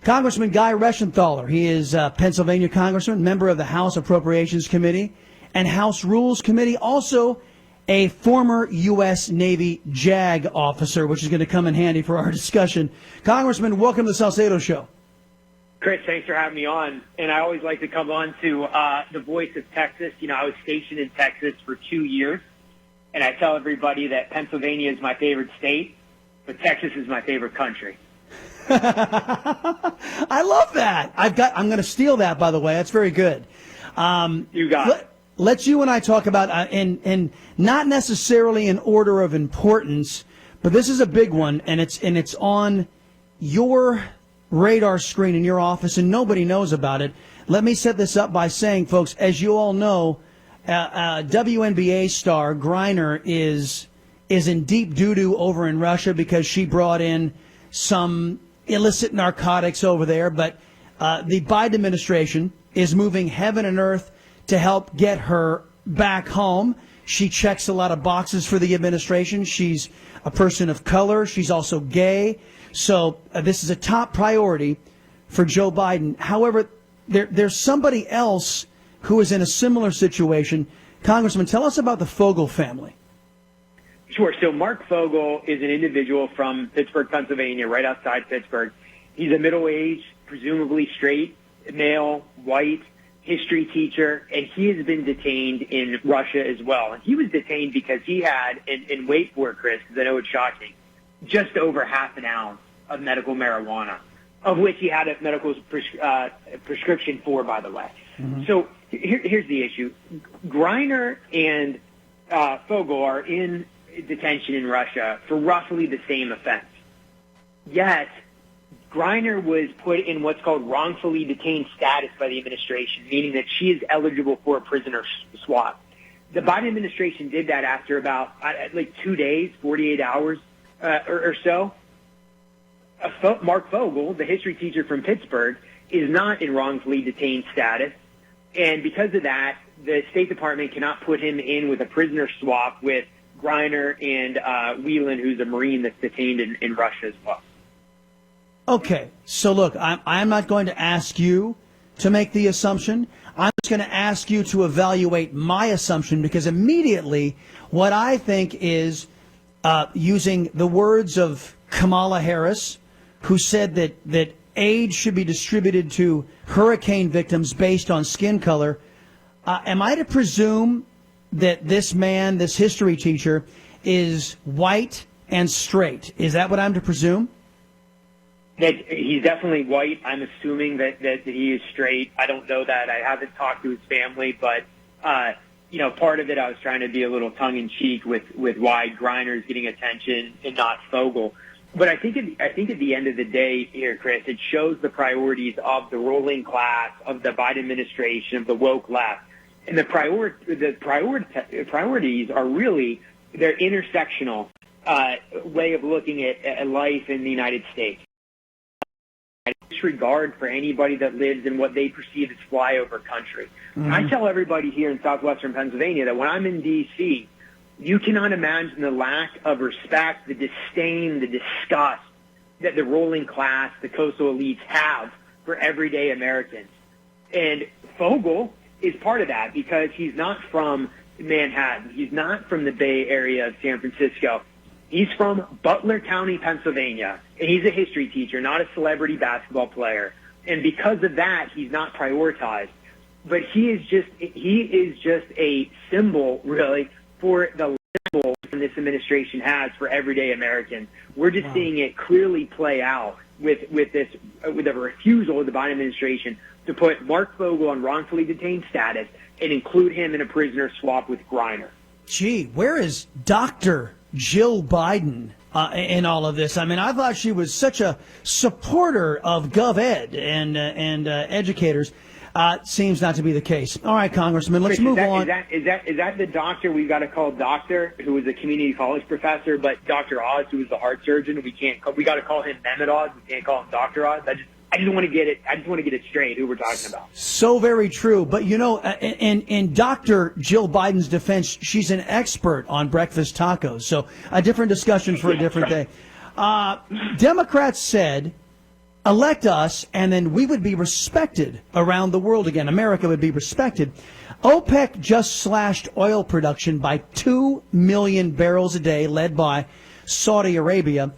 Congressman Guy Reschenthaler, he is a Pennsylvania congressman, member of the House Appropriations Committee and House Rules Committee, also a former U.S. Navy JAG officer, which is going to come in handy for our discussion. Congressman, welcome to the Salcedo Show. Chris, thanks for having me on. And I always like to come on to the voice of Texas. You know, I was stationed in Texas for 2 years, and I tell everybody that Pennsylvania is my favorite state, but Texas is my favorite country. I love that. I'm going to steal that, by the way. That's very good. You got it. Let's you and I talk about, and not necessarily in order of importance, but this is a big one, and it's on your radar screen in your office, and nobody knows about it. Let me set this up by saying, folks, as you all know, WNBA star Griner is in deep doo-doo over in Russia because she brought in some illicit narcotics over there, but the Biden administration is moving heaven and earth to help get her back home. She checks a lot of boxes for the administration. She's a person of color. She's also gay. So this is a top priority for Joe Biden. However, there's somebody else who is in a similar situation. Congressman, tell us about the Fogel family. Sure. So Marc Fogel is an individual from Pittsburgh, Pennsylvania, right outside Pittsburgh. He's a middle-aged, presumably straight, male, white, history teacher, and he has been detained in Russia as well. And he was detained because he had, and wait for it, Chris, because I know it's shocking, just over half an ounce of medical marijuana, of which he had a medical prescription for, by the way. Mm-hmm. So here's the issue. Griner and Fogel are in detention in Russia for roughly the same offense. Yet, Griner was put in what's called wrongfully detained status by the administration, meaning that she is eligible for a prisoner swap. The Biden administration did that after about 2 days, 48 hours or so. Marc Fogel, the history teacher from Pittsburgh, is not in wrongfully detained status. And because of that, the State Department cannot put him in with a prisoner swap with Griner and Whelan, who's a Marine that's detained in Russia as well. Okay, so look, I'm not going to ask you to make the assumption. I'm just going to ask you to evaluate my assumption, because immediately what I think is using the words of Kamala Harris, who said that aid should be distributed to hurricane victims based on skin color. Am I to presume that this man, this history teacher, is white and straight? Is that what I'm to presume? That he's definitely white. I'm assuming that he is straight. I don't know that. I haven't talked to his family, but part of it I was trying to be a little tongue-in-cheek with why Griner is getting attention and not Fogel. But I think at the end of the day here, Chris, it shows the priorities of the ruling class, of the Biden administration, of the woke left. And the priorities are really their intersectional way of looking at life in the United States. Disregard for anybody that lives in what they perceive as flyover country. Mm-hmm. I tell everybody here in southwestern Pennsylvania that when I'm in D.C., you cannot imagine the lack of respect, the disdain, the disgust that the ruling class, the coastal elites have for everyday Americans. And Fogel is part of that because he's not from Manhattan. He's not from the Bay Area of San Francisco. He's from Butler County, Pennsylvania, and he's a history teacher, not a celebrity basketball player. And because of that, he's not prioritized. But he is just a symbol, really, for the level this administration has for everyday Americans. We're just seeing it clearly play out with a refusal of the Biden administration to put Marc Fogel on wrongfully detained status and include him in a prisoner swap with Griner. Gee, where is Dr. Jill Biden in all of this? I mean, I thought she was such a supporter of GovEd and educators. Seems not to be the case. All right, Congressman, let's move on. Is that the doctor we've got to call doctor, who was a community college professor, but Dr. Oz, who was the heart surgeon, we got to call him Mehmet Oz. We can't call him Dr. Oz. I just want to get it straight who we're talking about. So very true. But, in Dr. Jill Biden's defense, she's an expert on breakfast tacos. So a different discussion for a different day. Democrats said elect us, and then we would be respected around the world again. America would be respected. OPEC just slashed oil production by 2 million barrels a day, led by Saudi Arabia.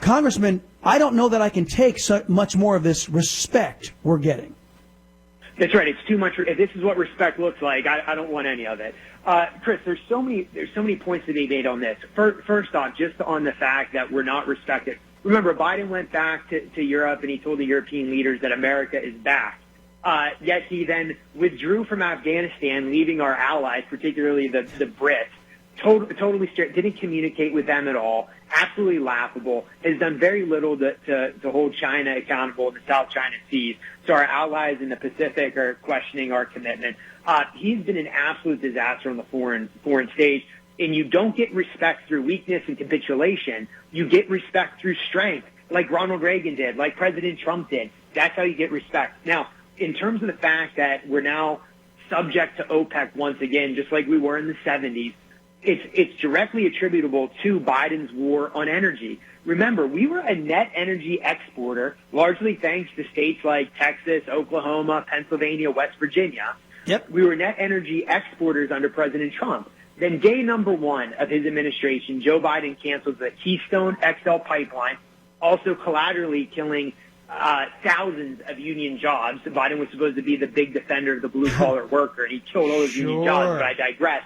Congressman, I don't know that I can take so much more of this respect we're getting. That's right. It's too much. If this is what respect looks like, I don't want any of it. Chris, there's so many points to be made on this. First off, just on the fact that we're not respected. Remember, Biden went back to Europe and he told the European leaders that America is back. Yet he then withdrew from Afghanistan, leaving our allies, particularly the Brits, totally straight, didn't communicate with them at all, absolutely laughable, has done very little to hold China accountable in the South China Seas. So our allies in the Pacific are questioning our commitment. He's been an absolute disaster on the foreign stage. And you don't get respect through weakness and capitulation. You get respect through strength, like Ronald Reagan did, like President Trump did. That's how you get respect. Now, in terms of the fact that we're now subject to OPEC once again, just like we were in the 70s, it's directly attributable to Biden's war on energy. Remember, we were a net energy exporter, largely thanks to states like Texas, Oklahoma, Pennsylvania, West Virginia. Yep. We were net energy exporters under President Trump. Then day number one of his administration, Joe Biden cancels the Keystone XL pipeline, also collaterally killing thousands of union jobs. Biden was supposed to be the big defender of the blue-collar worker, and he killed all those union jobs, but I digress.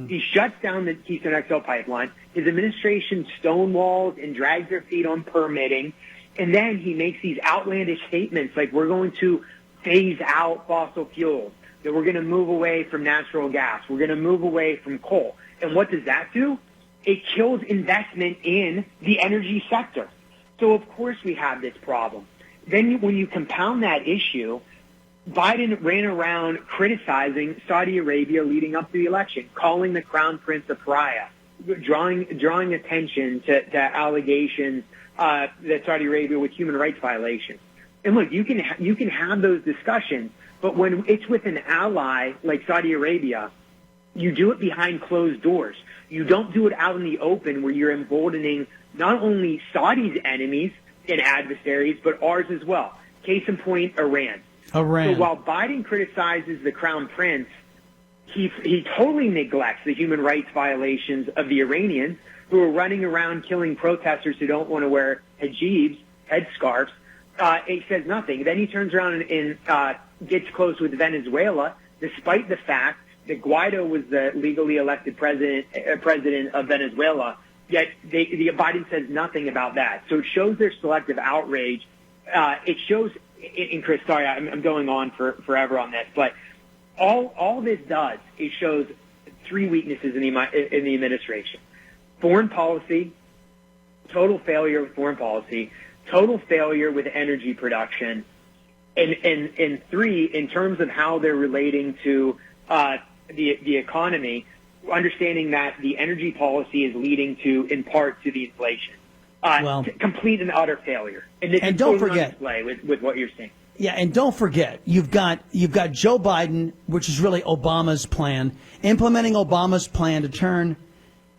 He shuts down the Keystone XL pipeline. His administration stonewalls and drags their feet on permitting. And then he makes these outlandish statements like we're going to phase out fossil fuels, that we're going to move away from natural gas, we're going to move away from coal. And what does that do? It kills investment in the energy sector. So, of course, we have this problem. Then when you compound that issue, Biden ran around criticizing Saudi Arabia leading up to the election, calling the crown prince a pariah, drawing attention to allegations that Saudi Arabia with human rights violations. And look, you can have those discussions, but when it's with an ally like Saudi Arabia, you do it behind closed doors. You don't do it out in the open where you're emboldening not only Saudi's enemies and adversaries, but ours as well. Case in point, Iran. So while Biden criticizes the crown prince, he totally neglects the human rights violations of the Iranians who are running around killing protesters who don't want to wear hijabs, headscarves. He says nothing. Then he turns around and gets close with Venezuela, despite the fact that Guaido was the legally elected president of Venezuela. Yet Biden says nothing about that. So it shows their selective outrage. It shows. And Chris, sorry, I'm going on forever on this, but all this does is shows three weaknesses in the administration: foreign policy, total failure with foreign policy, total failure with energy production, and three, in terms of how they're relating to the economy, understanding that the energy policy is leading to, in part, to the inflation. Complete and utter failure. And don't forget, display with what you're saying. Yeah, and don't forget, you've got Joe Biden, which is really Obama's plan, implementing Obama's plan to turn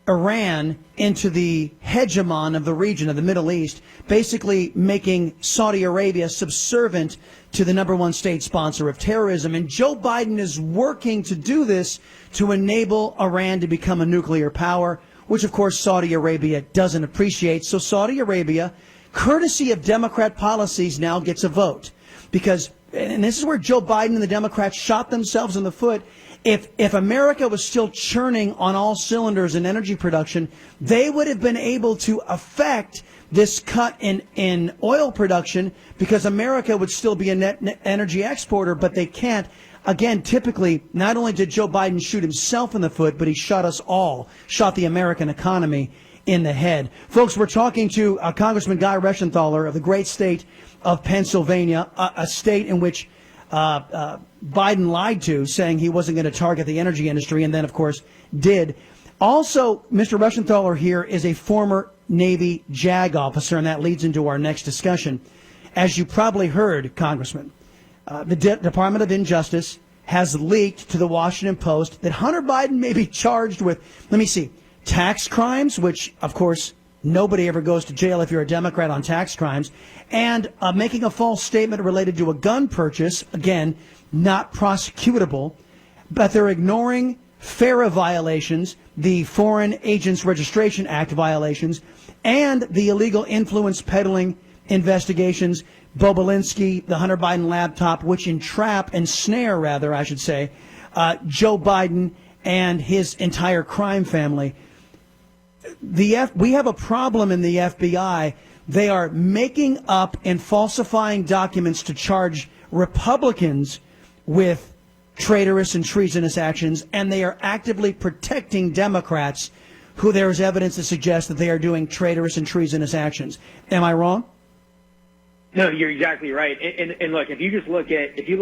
Iran into the hegemon of the region of the Middle East, basically making Saudi Arabia subservient to the number one state sponsor of terrorism. And Joe Biden is working to do this to enable Iran to become a nuclear power, which, of course, Saudi Arabia doesn't appreciate. So Saudi Arabia, courtesy of Democrat policies, now gets a vote. Because, and this is where Joe Biden and the Democrats shot themselves in the foot, if America was still churning on all cylinders in energy production, they would have been able to affect this cut in oil production because America would still be a net energy exporter, but they can't. Again, typically, not only did Joe Biden shoot himself in the foot, but he shot us all, shot the American economy in the head. Folks, we're talking to Congressman Guy Reschenthaler of the great state of Pennsylvania, a state in which Biden lied to, saying he wasn't going to target the energy industry, and then, of course, did. Also, Mr. Reschenthaler here is a former Navy JAG officer, and that leads into our next discussion. As you probably heard, Congressman, the Department of Injustice has leaked to the Washington Post that Hunter Biden may be charged with, tax crimes, which, of course, Nobody ever goes to jail if you're a Democrat on tax crimes. And making a false statement related to a gun purchase, again, not prosecutable, but they're ignoring FARA violations, the Foreign Agents Registration Act violations, and the illegal influence peddling investigations, Bobulinski, the Hunter Biden laptop, which entrap and snare, rather, I should say, Joe Biden and his entire crime family. We have a problem in the FBI. They are making up and falsifying documents to charge Republicans with traitorous and treasonous actions, and they are actively protecting Democrats who there is evidence to suggest that they are doing traitorous and treasonous actions. Am I wrong? No, you're exactly right. And look, if you look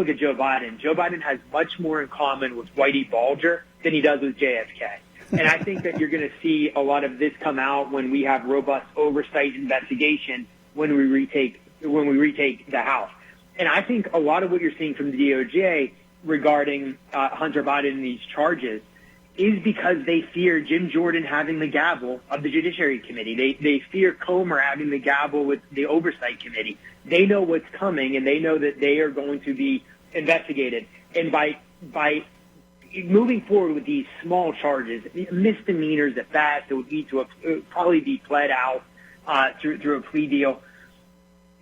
at Joe Biden has much more in common with Whitey Bulger than he does with JFK. And I think that you're going to see a lot of this come out when we have robust oversight investigation when we retake the House. And I think a lot of what you're seeing from the DOJ regarding Hunter Biden and these charges is because they fear Jim Jordan having the gavel of the Judiciary Committee. They fear Comer having the gavel with the Oversight Committee. They know what's coming, and they know that they are going to be investigated. And by moving forward with these small charges, misdemeanors at best, it would probably be pled out through a plea deal.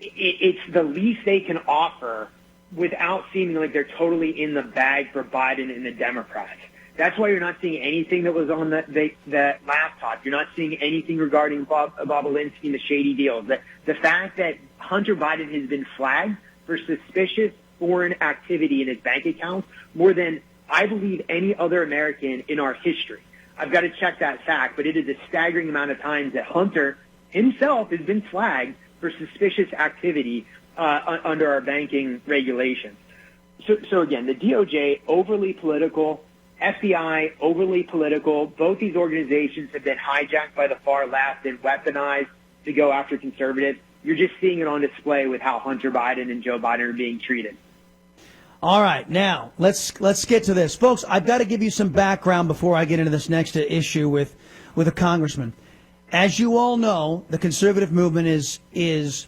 It's the least they can offer without seeming like they're totally in the bag for Biden and the Democrats. That's why you're not seeing anything that was on the laptop. You're not seeing anything regarding Bobulinski and the shady deals. The fact that Hunter Biden has been flagged for suspicious foreign activity in his bank accounts more than, I believe, any other American in our history. I've got to check that fact, but it is a staggering amount of times that Hunter himself has been flagged for suspicious activity under our banking regulations. So again, the DOJ, overly political, FBI, overly political. Both these organizations have been hijacked by the far left and weaponized to go after conservatives. You're just seeing it on display with how Hunter Biden and Joe Biden are being treated. All right, now let's get to this, folks. I've got to give you some background before I get into this next issue with a congressman. As you all know, the conservative movement is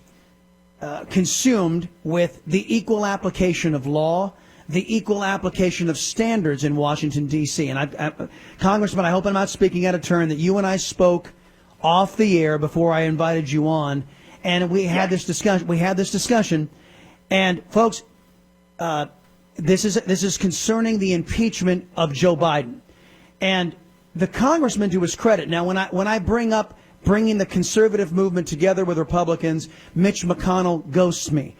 consumed with the equal application of law, the equal application of standards in Washington, D.C. And Congressman, I hope I'm not speaking out of turn, that you and I spoke off the air before I invited you on, and we had this discussion. And folks, this is concerning the impeachment of Joe Biden. And the congressman, to his credit, now when I bring up bringing the conservative movement together with Republicans, Mitch McConnell ghosts me.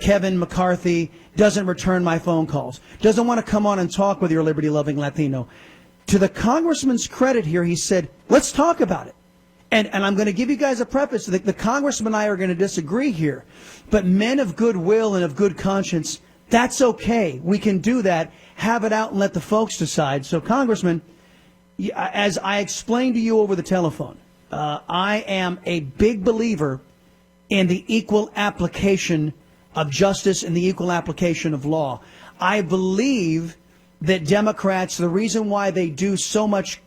Kevin McCarthy doesn't return my phone calls, doesn't want to come on and talk with your liberty-loving Latino. To the congressman's credit here, he said, let's talk about it. And I'm going to give you guys a preface. The congressman and I are going to disagree here. But men of goodwill and of good conscience, that's okay. We can do that. Have it out and let the folks decide. So, Congressman, as I explained to you over the telephone, I am a big believer in the equal application of justice and the equal application of law. I believe that Democrats, the reason why they do so much,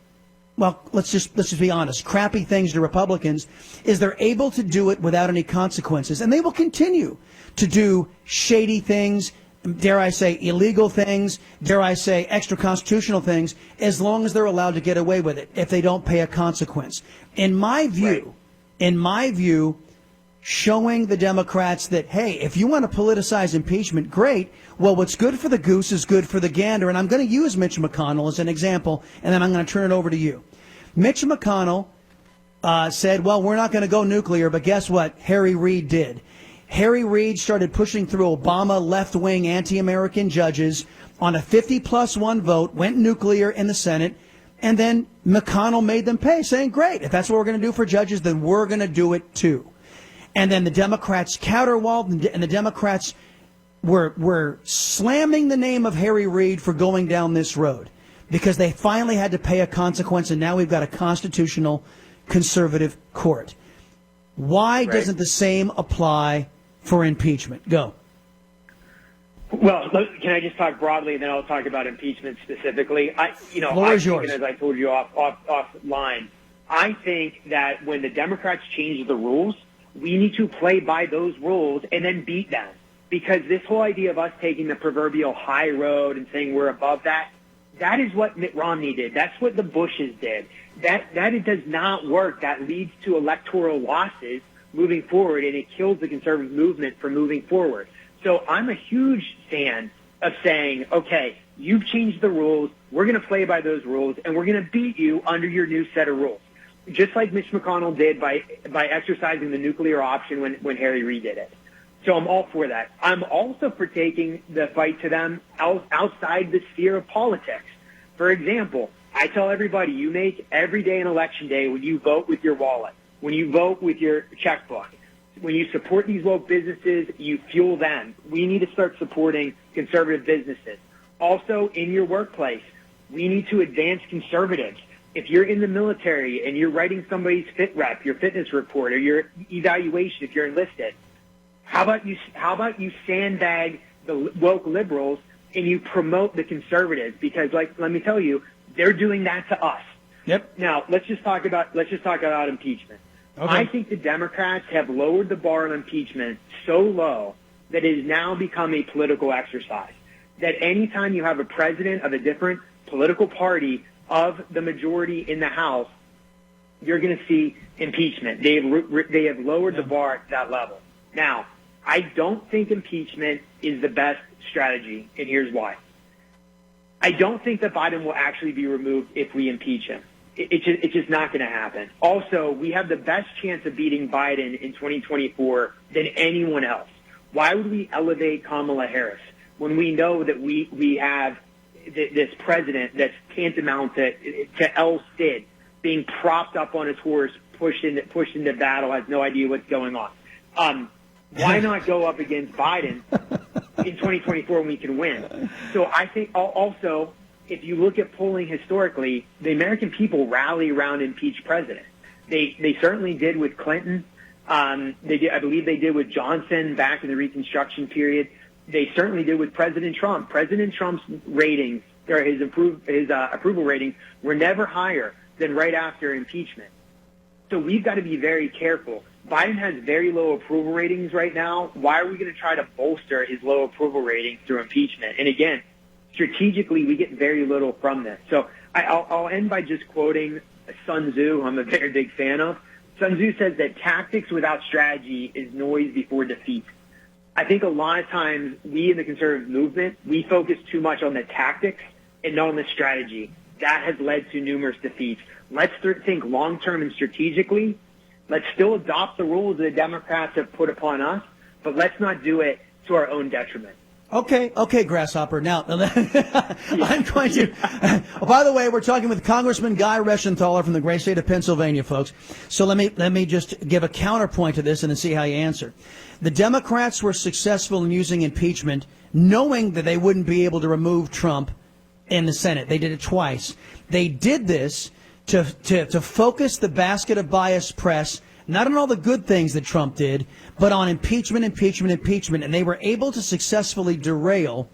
well, let's just be honest, crappy things to Republicans, is they're able to do it without any consequences. And they will continue to do shady things, dare I say illegal things, dare I say extra constitutional things, as long as they're allowed to get away with it if they don't pay a consequence. In my view, showing the Democrats that, hey, if you want to politicize impeachment, great. Well, what's good for the goose is good for the gander. And I'm going to use Mitch McConnell as an example, and then I'm going to turn it over to you. Mitch McConnell said, well, we're not going to go nuclear, but guess what? Harry Reid did. Harry Reid started pushing through Obama left-wing anti-American judges on a 50+1 vote, went nuclear in the Senate, and then McConnell made them pay, saying, great, if that's what we're going to do for judges, then we're going to do it too. And then the Democrats counterwalled, and the Democrats were slamming the name of Harry Reid for going down this road because they finally had to pay a consequence, and now we've got a constitutional conservative court. Why doesn't the same apply for impeachment? Go. Well, can I just talk broadly, and then I'll talk about impeachment specifically? Floor is yours. As I told you offline, I think that when the Democrats change the rules, we need to play by those rules and then beat them. Because this whole idea of us taking the proverbial high road and saying we're above that, that is what Mitt Romney did. That's what the Bushes did. That it does not work. That leads to electoral losses moving forward, and it kills the conservative movement from moving forward. So I'm a huge fan of saying, okay, you've changed the rules. We're going to play by those rules, and we're going to beat you under your new set of rules. Just like Mitch McConnell did by exercising the nuclear option when Harry Reid did it. So I'm all for that. I'm also for taking the fight to them outside the sphere of politics. For example, I tell everybody, you make every day an election day when you vote with your wallet, when you vote with your checkbook. When you support these woke businesses, you fuel them. We need to start supporting conservative businesses. Also, in your workplace, we need to advance conservatives. If you're in the military and you're writing somebody's fit rep, your fitness report, or your evaluation, if you're enlisted, how about you sandbag the woke liberals and you promote the conservatives? Because, let me tell you, they're doing that to us. Yep. Now, let's just talk about impeachment. Okay. I think the Democrats have lowered the bar on impeachment so low that it has now become a political exercise. That anytime you have a president of a different political party of the majority in the House, you're going to see impeachment. They have lowered the bar to that level. Now, I don't think impeachment is the best strategy, and here's why. I don't think that Biden will actually be removed if we impeach him. It's just not going to happen. Also, we have the best chance of beating Biden in 2024 than anyone else. Why would we elevate Kamala Harris when we know that we have this president that's tantamount to El Cid, being propped up on his horse, pushed into battle, has no idea what's going on? Why not go up against Biden in 2024 when we can win? So I think also, if you look at polling historically, the American people rally around impeached presidents. They certainly did with Clinton. I believe they did with Johnson back in the Reconstruction period. They certainly did with President Trump. President Trump's ratings, or his approval ratings, were never higher than right after impeachment. So we've got to be very careful. Biden has very low approval ratings right now. Why are we going to try to bolster his low approval ratings through impeachment? And again, strategically, we get very little from this. So I'll end by just quoting Sun Tzu, who I'm a very big fan of. Sun Tzu says that tactics without strategy is noise before defeat. I think a lot of times we in the conservative movement, we focus too much on the tactics and not on the strategy. That has led to numerous defeats. Let's think long-term and strategically. Let's still adopt the rules that the Democrats have put upon us, but let's not do it to our own detriment. Okay, Grasshopper. Now, I'm going to. By the way, we're talking with Congressman Guy Reschenthaler from the great state of Pennsylvania, folks. So let me just give a counterpoint to this and then see how you answer. The Democrats were successful in using impeachment, knowing that they wouldn't be able to remove Trump in the Senate. They did it twice. They did this to focus the basket of biased press not on all the good things that Trump did, but on impeachment. And they were able to successfully derail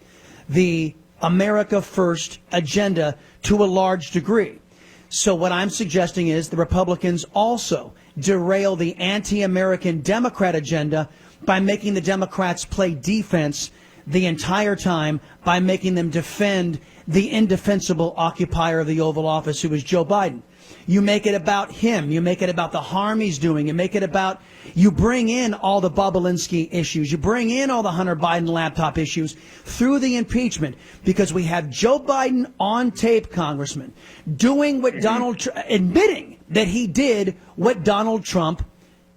the America First agenda to a large degree. So what I'm suggesting is the Republicans also derail the anti-American Democrat agenda by making the Democrats play defense the entire time, by making them defend the indefensible occupier of the Oval Office, who is Joe Biden. You make it about him. You make it about the harm he's doing. You bring in all the Bobulinski issues. You bring in all the Hunter Biden laptop issues through the impeachment, because we have Joe Biden on tape, Congressman, doing what admitting that he did what Donald Trump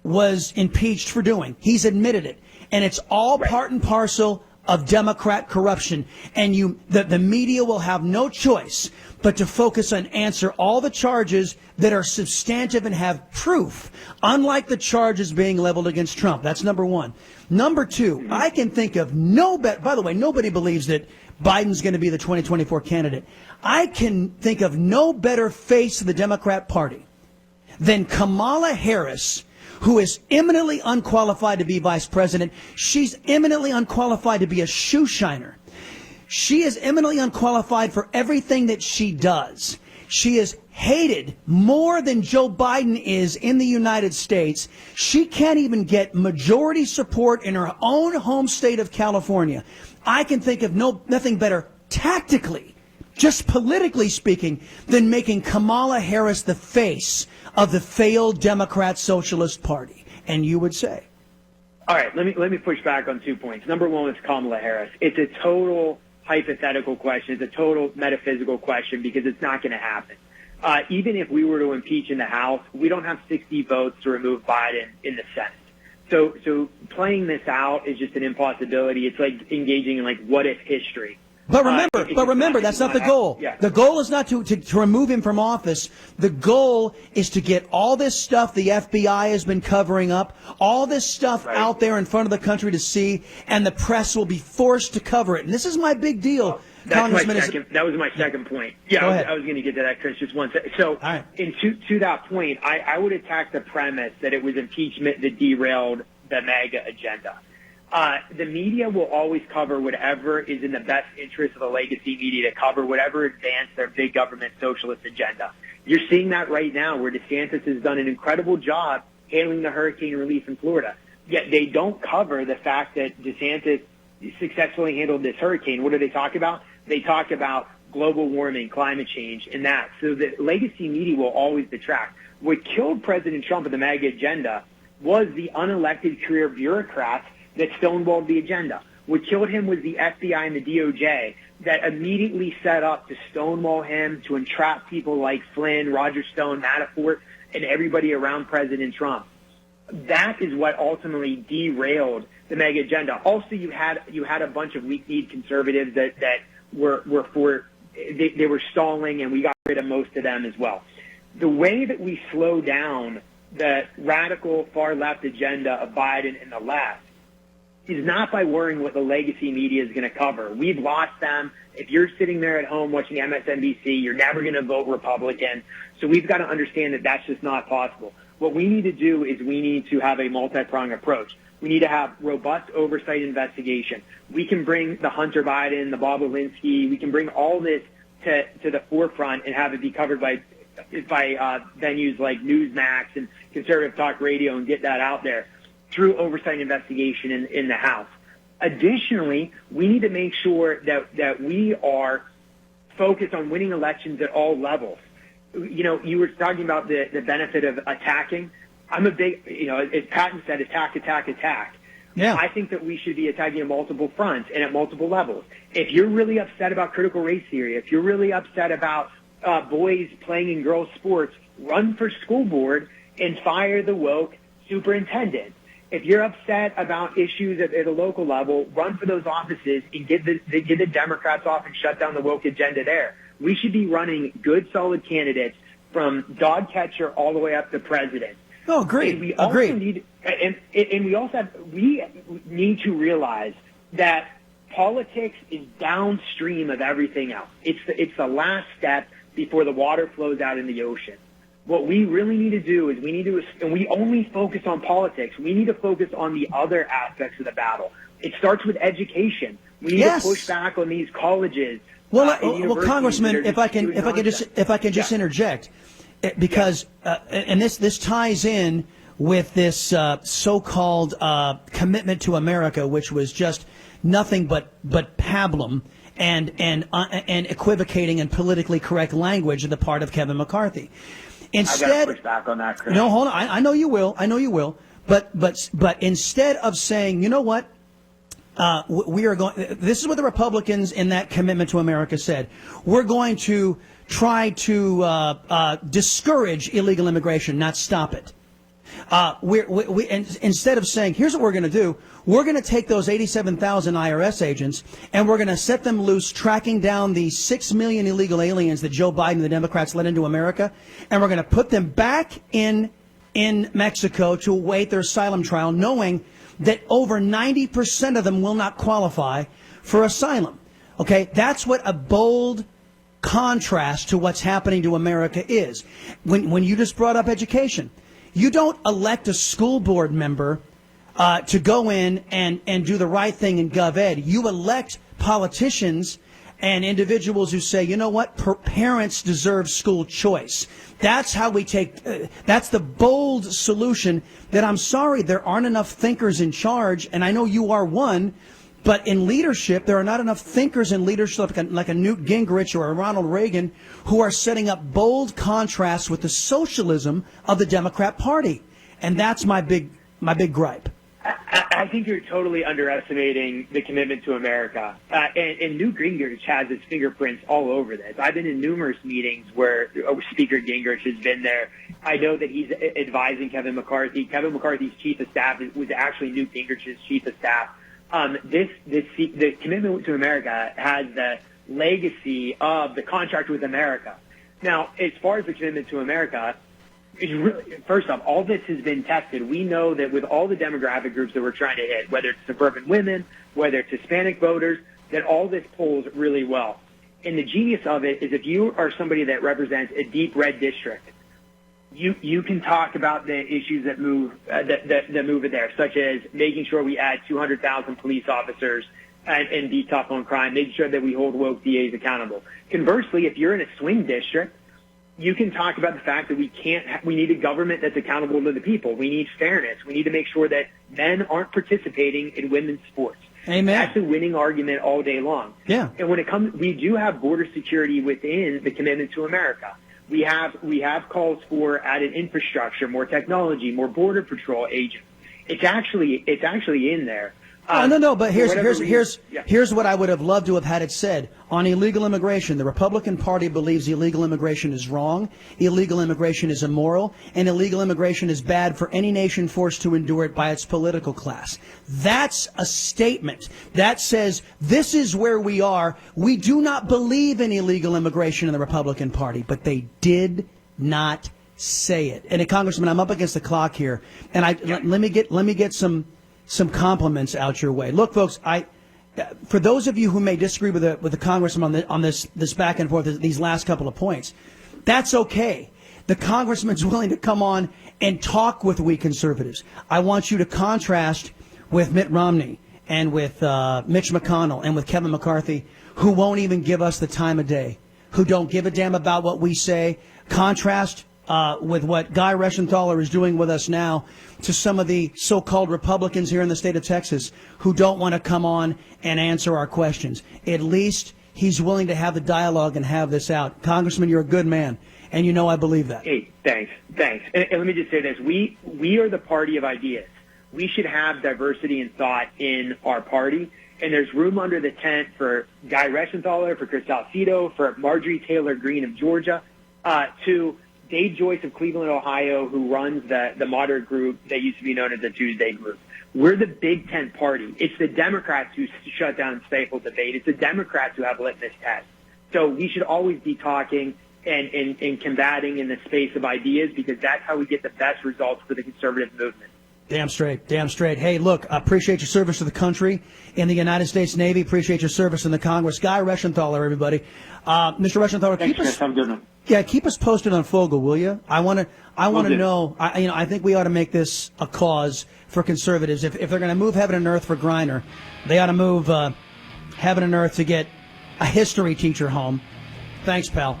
was impeached for doing. He's admitted it. And it's all part and parcel of Democrat corruption. And the media will have no choice but to focus and answer all the charges that are substantive and have proof, unlike the charges being leveled against Trump. That's number one. Number two, I can think of by the way, nobody believes that Biden's going to be the 2024 candidate. I can think of no better face of the Democrat Party than Kamala Harris, who is eminently unqualified to be vice president. She's eminently unqualified to be a shoe shiner. She is eminently unqualified for everything that she does. She is hated more than Joe Biden is in the United States. She can't even get majority support in her own home state of California. I can think of nothing better tactically, just politically speaking, than making Kamala Harris the face of the failed Democrat Socialist Party. And you would say? All right, let me push back on 2 points. Number one is Kamala Harris. It's a total hypothetical question. It's a total metaphysical question because it's not going to happen. Even if we were to impeach in the House, we don't have 60 votes to remove Biden in the Senate. So playing this out is just an impossibility. It's like engaging in like what if history. But remember, that's not the goal. Yeah. The goal is not to remove him from office. The goal is to get all this stuff the FBI has been covering up, all this stuff out there in front of the country to see, and the press will be forced to cover it. And this is my big deal, Congressman. That was my second point. Yeah, I was going to get to that, Chris, just one second. So right. To that point, I would attack the premise that it was impeachment that derailed the MAGA agenda. The media will always cover whatever is in the best interest of the legacy media to cover whatever advanced their big government socialist agenda. You're seeing that right now where DeSantis has done an incredible job handling the hurricane relief in Florida. Yet they don't cover the fact that DeSantis successfully handled this hurricane. What do they talk about? They talk about global warming, climate change, and that. So the legacy media will always detract. What killed President Trump and the MAGA agenda was the unelected career bureaucrats that stonewalled the agenda. What killed him was the FBI and the DOJ that immediately set up to stonewall him, to entrap people like Flynn, Roger Stone, Manafort, and everybody around President Trump. That is what ultimately derailed the MAGA agenda. Also, you had a bunch of weak-kneed conservatives that were they were stalling, and we got rid of most of them as well. The way that we slow down the radical far-left agenda of Biden and the left is not by worrying what the legacy media is going to cover. We've lost them. If you're sitting there at home watching MSNBC, you're never going to vote Republican. So we've got to understand that that's just not possible. What we need to do is we need to have a multi-pronged approach. We need to have robust oversight investigation. We can bring the Hunter Biden, the Bob Lewinsky, we can bring all this to the forefront and have it be covered by venues like Newsmax and conservative talk radio and get that out there through oversight investigation in the House. Additionally, we need to make sure that we are focused on winning elections at all levels. You know, you were talking about the benefit of attacking. I'm a big, as Patton said, attack, attack, attack. Yeah. I think that we should be attacking at multiple fronts and at multiple levels. If you're really upset about critical race theory, if you're really upset about boys playing in girls' sports, run for school board and fire the woke superintendent. If you're upset about issues at a local level, run for those offices and get the Democrats off and shut down the woke agenda there. We should be running good, solid candidates from dog catcher all the way up to president. Oh, agreed. And we also we need to realize that politics is downstream of everything else. It's the last step before the water flows out in the ocean. What we really need to do is and we only focus on politics. We need to focus on the other aspects of the battle. It starts with education. We need to push back on these colleges. Well, Congressman, if I can just interject, because and this ties in with this so-called commitment to America, which was just nothing but pablum and equivocating and politically correct language on the part of Kevin McCarthy. Instead, I gotta push back on that, Chris. No, hold on. I know you will. But instead of saying, you know what, we are going. This is what the Republicans in that commitment to America said. We're going to try to discourage illegal immigration, not stop it. Instead of saying, here's what we're going to do, we're going to take those 87,000 IRS agents and we're going to set them loose, tracking down the 6 million illegal aliens that Joe Biden and the Democrats let into America, and we're going to put them back in Mexico to await their asylum trial, knowing that over 90% of them will not qualify for asylum. Okay, that's what a bold contrast to what's happening to America is. When you just brought up education, you don't elect a school board member to go in and do the right thing in GovEd. You elect politicians and individuals who say, you know what, parents deserve school choice. That's how we take, that's the bold solution that I'm sorry, there aren't enough thinkers in charge, and I know you are one, but in leadership, there are not enough thinkers in leadership like a Newt Gingrich or a Ronald Reagan who are setting up bold contrasts with the socialism of the Democrat Party. And that's my big gripe. I think you're totally underestimating the commitment to America. And Newt Gingrich has his fingerprints all over this. I've been in numerous meetings where Speaker Gingrich has been there. I know that he's advising Kevin McCarthy. Kevin McCarthy's chief of staff was actually Newt Gingrich's chief of staff. The commitment to America has the legacy of the contract with America. Now, as far as the commitment to America, it's really, first off, all this has been tested. We know that with all the demographic groups that we're trying to hit, whether it's suburban women, whether it's Hispanic voters, that all this polls really well. And the genius of it is if you are somebody that represents a deep red district, you can talk about the issues that move it there, such as making sure we add 200,000 police officers and be tough on crime, making sure that we hold woke DAs accountable. Conversely, if you're in a swing district, you can talk about the fact that we need a government that's accountable to the people. We need fairness. We need to make sure that men aren't participating in women's sports. Amen. That's a winning argument all day long. Yeah. And when it comes, we do have border security within the commitment to America. We have calls for added infrastructure, more technology, more border patrol agents. It's actually in there. No. But here's what I would have loved to have had it said on illegal immigration. The Republican Party believes illegal immigration is wrong, illegal immigration is immoral, and illegal immigration is bad for any nation forced to endure it by its political class. That's a statement that says this is where we are. We do not believe in illegal immigration in the Republican Party, but they did not say it. And Congressman, I'm up against the clock here, and let me get some compliments out your way. Look, folks, for those of you who may disagree with the congressman on this back and forth, these last couple of points, that's okay. The congressman's willing to come on and talk with we conservatives. I want you to contrast with Mitt Romney and with Mitch McConnell and with Kevin McCarthy, who won't even give us the time of day, who don't give a damn about what we say. Contrast with what Guy Reschenthaler is doing with us now to some of the so-called Republicans here in the state of Texas who don't want to come on and answer our questions. At least he's willing to have the dialogue and have this out. Congressman, you're a good man, and you know I believe that. Hey, thanks. And let me just say this. We are the party of ideas. We should have diversity in thought in our party, and there's room under the tent for Guy Reschenthaler, for Chris Salcedo, for Marjorie Taylor Greene of Georgia, to Dave Joyce of Cleveland, Ohio, who runs the moderate group that used to be known as the Tuesday Group. We're the Big Tent party. It's the Democrats who shut down and stifled debate. It's the Democrats who have litmus tests. So we should always be talking and combating in the space of ideas, because that's how we get the best results for the conservative movement. Damn straight. Hey, look, I appreciate your service to the country in the United States Navy. Appreciate your service in the Congress. Guy Reschenthaler, everybody. Mr. Reschenthaler, keep us posted on Fogel, will you? I want to know. I think we ought to make this a cause for conservatives. If they're going to move heaven and earth for Griner, they ought to move heaven and earth to get a history teacher home. Thanks, pal.